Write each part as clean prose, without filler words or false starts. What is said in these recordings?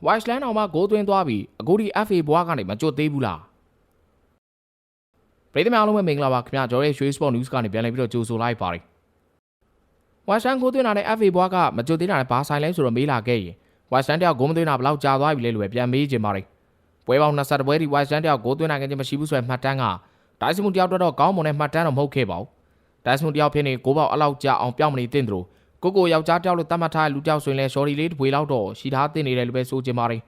Westland အောင်မှာဂိုးသွင်းသွားပြီးအခုဒီ FA ဘွားကနေမကြွသေးဘူးလားပြည်သူများလုံးပဲမင်္ဂလာပါခင်ဗျာကျွန်တော်ရဲ့ရွှေ Sport News ကနေပြန်လည်ပြီးတော့ကြိုဆိုလိုက်ပါတယ် Westland ဂိုးသွင်းတာနဲ့ FA ဘွားကမကြွသေးတာနဲ့ဘာဆိုင်လဲဆိုတော့မေးလာခဲ့ရင် Westland တယောက်ဂိုးမသွင်းတာဘယ်လောက်ကြာသွားပြီလဲလို့ပဲပြန်မေးချင်ပါတယ်ပွဲပေါင်း20ပွဲဒီ Westland တယောက်ဂိုးသွင်းနိုင်ခြင်းမရှိဘူးဆိုရင်မှတ်တမ်းကဒိုင်စမွန်တယောက်တော့ကောင်းမွန်တဲ့မှတ်တမ်းတော့မဟုတ်ခဲ့ပါဘူးဒိုင်စမွန်တယောက်ဖြစ်နေဂိုးပေါက်အလောက်ကြာအောင်ပြောင်းမနေသင့်သလိုကိုယောက်ျားတယောက်လို့သတ်မှတ်ထားတဲ့လူတယောက်ဆိုရင်လည်း shorty လေးတစ်ပွေလောက်တော့ရှိထားသင့်နေတယ်လို့ပဲဆိုချင်ပါတယ်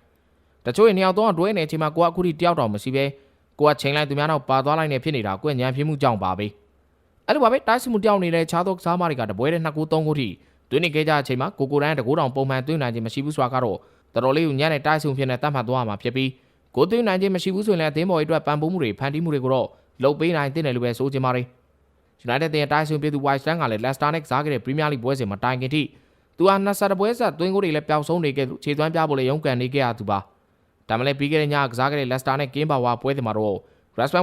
တချို့ရင်နှစ်ယောက်တော့တွဲနေချိန်မှာကိုကအခုထိတယောက်တော့မရှိပဲကိုကချိန်လိုက်သူများတော့ပါသွားလိုက်နေဖြစ်နေတာကိုညံပြင်းမှုကြောင့်ပါပဲအဲ့လိုပါပဲဒိုင်စမွန်တယောက်နေတဲ့ခြားသောကစားမတွေကတပွဲတဲ့2ဂိုး3ဂိုးထိသွင်းနေခဲ့ကြတဲ့အချိန်မှာကိုတိုင်းတကိုးတောင်ပုံမှန်သွင်းနိုင်ခြင်းမရှိဘူးဆိုတာကတော့တော်တော်လေးကိုညံ့တဲ့ဒိုင်စမွန်ဖြစ်နေတတ်မှတ်သွားမှာဖြစ်ပြီးကိုသွင်းနိုင်ခြင်းမရှိဘူးဆိုရင်လည်းအသင်းပေါ်အတွက်ပံ့ပိုးမှုတွေဖန်တီးမှုတွေကိုတော့လုပ်ပေးနိုင်တဲ့တယ်လို့ပဲဆိုချင်ပါတယ် United တဲ့ဒိုင်စမွန်ပြည်သူ Westland ကလည်း Leicester နဲ့ကစားခဲ့တဲ့ Premier League ပွဲစဉ်မှာတိုင်ခင်ထိသူဟာ20ပွဲဆက်သွင်းဂိုးတွေလည်းပျောက်ဆုံးနေခဲ့သူခြေသွမ်းပြဖို့လည်းရုန်းကန်နေခဲ့ရသူပါဒါမှလည်းပြီးခဲ့တဲ့ညကစားခဲ့တဲ့ Leicester နဲ့ Game Power ပွဲစဉ်မှာတော့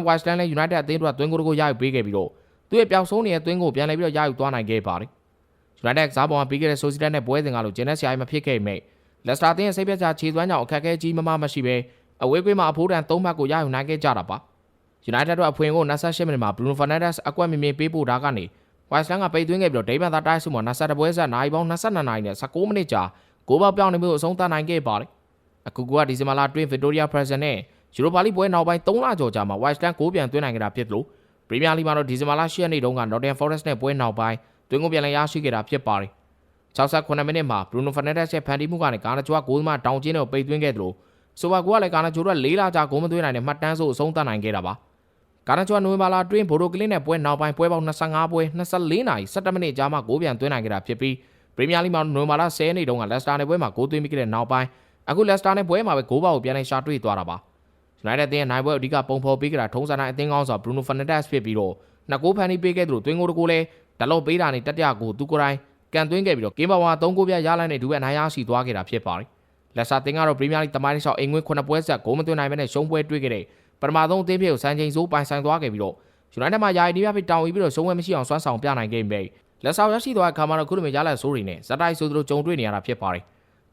Westland နဲ့ United အသင်းတို့ကသွင်းဂိုးတစ်ခုရယူပေးခဲ့ပြီးတော့သူ့ရဲ့ပျောက်ဆုံးနေတဲ့သွင်းဂိုးပြန်လည်ပြီးတော့ရယူသွားနိုင်ခဲ့ပါတယ် United ကစားပေါ်မှာပြီးခဲ့တဲ့ Sociedad နဲ့ပွဲစဉ်ကလို့ကျင်းတဲ့ဆရာကြီးမဖြစ်ခဲ့မိတ် Leicester အသင်းရဲ့စိတ်ပြတ်ချခြေသွမ်းကြောင့်အခက်အခဲကြီးမမရှိပဲအဝေးကွင်းမှာအဖိုးတန်3မှတ်ကိုရယူနိုင်ခဲ့ကြတာပါ United တို့အဖွင့်ကို28မိနစ်မှာ Bruno Fernandes အကွက်မြင်မြင်ပေးပို့တာကနေ Westland ကပိတ်သွင်းခဲ့ပြီးတော့ဒိဗန်သာတိုက်စုမှာ20ပွဲဆက်နိုင်ပေါင်း22နိုင်နဲ့19မိနစ်ကြာဂိုးပေါက်ပြောင်းနေမှုအဆုံးသတ်နိုင်ခဲ့ပါတယ်အခုကဒီဇင်ဘာလအတွင်း Victoria Pleasant နဲ့ Europa League ပွဲနောက်ပိုင်း3လကျော်ကြာမှာ Westland ဂိုးပြန်သွင်းနိုင်ခဲ့တာဖြစ်လို့ Premier League မှာတော့ဒီဇင်ဘာလ10ရက်နေ့တုန်းက Nottingham Forest နဲ့ပွဲနောက်ပိုင်းသွင်းဂိုးပြန်လည်ရရှိခဲ့တာဖြစ်ပါတယ်68မိနစ်မှာ Bruno Fernandes ရဲ့ဖန်တီးမှုကနေကာနာဂျိုကဂိုးသမားတောင်ကျင်းနဲ့ပိတ်သွင်းခဲ့သလိုဆိုပါကူကလည်းကာနာဂျိုတို့4လကြာဂိုးမသွင်းနိုင်တဲ့မှတ်တမ်းဆိုအဆုံးသတ်နိုင်ခဲ့တာပါကာနာဂျိုနိုဝင်ဘာလအတွင်းဘိုဒိုကလင်းနဲ့ပွဲနောက်ပိုင်းပွဲပေါင်း25ပွဲ24နာရီ17မိနစ်ကြာမှဂိုးပြန်သွင်းနိုင်ခဲ့တာဖြစ်ပြီးပရီးမီးယားလိမှာနိုဝင်ဘာလ10ရက်နေ့တုန်းကလက်စတာနဲ့ပွဲမှာဂိုးသွင်းပြီးခဲ့တဲ့နောက်ပိုင်းအခုလက်စတာနဲ့ပွဲမှာပဲဂိုးပေါက်ကိုပြန်လည်ရှာတွေ့သွားတာပါ United အသင်းရဲ့နိုင်ပွဲအဓိကပုံဖော်ပေးကြတာထုံးစံတိုင်းအသင်းကောင်းဆောင် Bruno Fernandes ဖြစ်ပြီးတော့နှစ်ဂိုးဖန်တီးပေးခဲ့သလိုသွင်းဂိုးတစ်ဂိုးလည်းဒလော့ပေးတာနဲ့တတိယဂိုးသူကိုယ်တိုင်ကန်သွင်းခဲ့ပြီးတော့ကင်းပါဝါ3ဂိုးပြရလိုက်တဲ့ဒူဘက်နိုင်ရရှိသွားခဲ့တာဖြစ်ပါတယ်လက်စတာအသင်းကတော့ပရီးမီးယားလိသမိုင်းလျှောက်အိမ်ငွေ9ပွဲဆက်ဂိုးမသွင်းနိုင်ဘဲနဲ့ရှုံးပွဲတွေ့ခဲ့တဲ့ပထမဆုံးအသင်းဖြစ်ကိုစံချိန်စိုးပိုင်ဆိုင်သွားခဲ့ပြီးတော့ United မှာယာယီနေပြပြီးတောင်းပြီးတော့ရှုံးဝဲမရှိအောင်စွမ်းဆောင်ပြနိုင်ခဲ့ပေမဲ့လက်ဆောင်ရရှိသွားတဲ့ခါမှာတော့ခုလိုမျိုးရလဒ်ဆိုးတွေနဲ့ဇက်တိုက်ဆိုသလိုကြုံတွေ့နေရတာဖြစ်ပါတယ်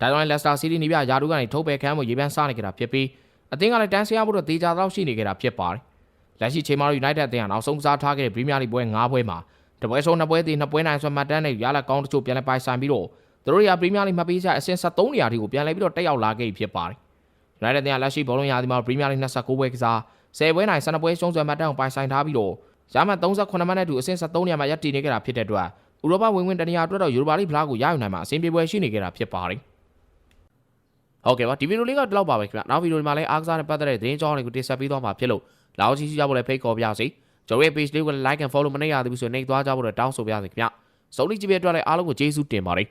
ဒါကြောင့် Leicester City နေပြယာဒူကနေထုတ်ပယ်ခံမှုရေပန်းစားနေကြတာဖြစ်ပြီးအသင်းကလည်းတန်းဆရာဖို့တော့တေချာတော့ရှိနေကြတာဖြစ်ပါတယ်လက်ရှိချိန်မှာတော့ United အသင်းကနောက်ဆုံးကစားထားခဲ့တဲ့ Premier League ပွဲ9ပွဲမှာတပွဲဆုံး2ပွဲသေး2ပွဲနိုင်ဆွမ်းမှတ်တမ်းနဲ့ရလဒ်ကောင်းတချို့ပြန်လည်ပိုင်ဆိုင်ပြီးတော့သူတို့ရ Premier League မှတ်ပေးချက်အဆင့်73နေရာထိကိုပြန်လည်ပြီးတော့တက်ရောက်လာခဲ့ပြီဖြစ်ပါတယ် United အသင်းကလက်ရှိဘောလုံးရာသီမှာ Premier League 29ပွဲကစား10ပွဲနိုင်12ပွဲရှုံးဆွမ်းမှတ်တမ်းကိုပိုင်ဆိုင်ထားပြီးတော့ရမှတ်38မှတ်နဲ့တူအဆင့်73နေရာမှာရပ်တည်နေကြတာဖြစ်တဲ့အတွက်ဥရောပဝင်တနေရာအတွက်တော့ Europa League ဖလားကိုရယူနိုင်မှာအဆင်ပြေပွဲရှိနေကြတာဖြစ်ပါတယ်ဟုတ်ကဲ့ပါဒီဗီဒီယိုလေးကဒီလောက်ပါပဲခင်ဗျနောက်ဗီဒီယိုဒီမှာလည်းအားကစားနဲ့ပတ်သက်တဲ့သတင်းကြောင်းတွေကိုတင်ဆက်ပေးသွားမှာဖြစ်လို့လောက်ရှိကြဖို့လည်းဖိတ်ခေါ်ပါရစေကျွန်တော်ရဲ့ page လေးကိုလည်း like and follow မနေရသေးဘူးဆိုရင်နှိပ်သွားကြဖို့လည်းတောင်းဆိုပါရစေခင်ဗျစုံလီကြည့်ပြအတွက်လည်းအားလုံးကိုကျေးဇူးတင်ပါတယ်